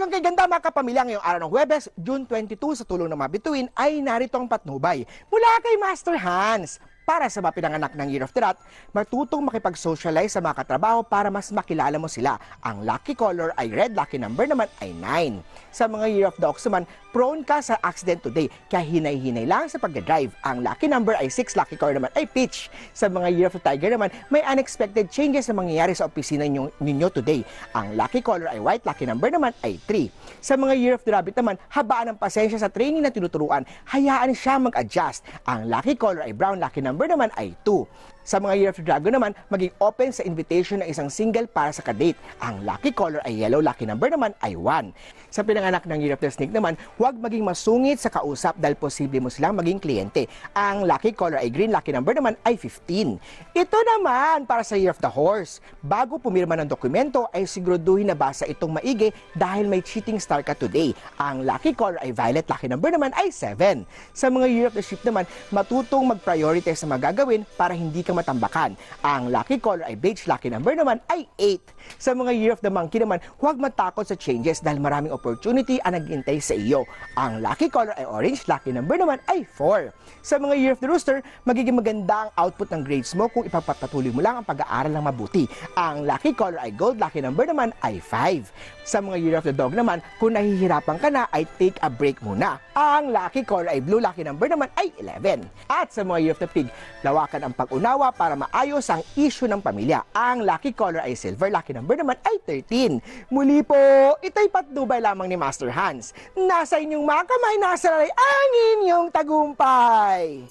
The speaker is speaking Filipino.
Hanggang kay ganda mga kapamilya ngayong araw ng Huwebes, June 22 sa tulong ng mga bituin ay narito ang patnubay mula kay Master Hans. Para sa mga pinanganak ng Year of the Rat, matutong makipag-socialize sa mga katrabaho para mas makilala mo sila. Ang lucky color ay red, lucky number naman ay 9. Sa mga Year of the Ox naman, prone ka sa accident today, kaya hinay-hinay lang sa pagdadrive. Ang lucky number ay 6, lucky color naman ay peach. Sa mga Year of the Tiger naman, may unexpected changes na mangyayari sa opisina ninyo today. Ang lucky color ay white, lucky number naman ay 3. Sa mga Year of the Rabbit naman, habaan ng pasensya sa training na tinuturuan, hayaan siya mag-adjust. Ang lucky color ay brown, lucky number naman ay 2. Sa mga Year of the Dragon naman, maging open sa invitation ng isang single para sa kadate. Ang lucky color ay yellow, lucky number naman ay 1. Sa pinanganak ng Year of the Snake naman, huwag maging masungit sa kausap dahil posible mo silang maging kliyente. Ang lucky color ay green, lucky number naman ay 15. Ito naman para sa Year of the Horse. Bago pumirma ng dokumento ay siguraduhin na basa itong maigi dahil may cheating star ka today. Ang lucky color ay violet, lucky number naman ay 7. Sa mga Year of the Sheep naman, matutong mag-prioritize sa mga gagawin para hindi ka matambakan. Ang lucky color ay beige, lucky number naman ay 8. Sa mga Year of the Monkey naman, huwag matakot sa changes dahil maraming opportunity ang naghihintay sa iyo. Ang lucky color ay orange, lucky number naman ay 4. Sa mga Year of the Rooster, magiging maganda ang output ng grades mo kung ipagpatuloy mo lang ang pag-aaral ng mabuti. Ang lucky color ay gold, lucky number naman ay 5. Sa mga Year of the Dog naman, kung nahihirapan ka na ay take a break muna. Ang lucky color ay blue, lucky number naman ay 11. At sa mga Year of the Pig, lawakan ang pag-unawa para maayos ang issue ng pamilya. Ang lucky color ay silver, lucky number naman ay 13. Muli po, ito'y patnubay lamang ni Master Hans. Nasa inyong mga kamay, nasa ang inyong tagumpay.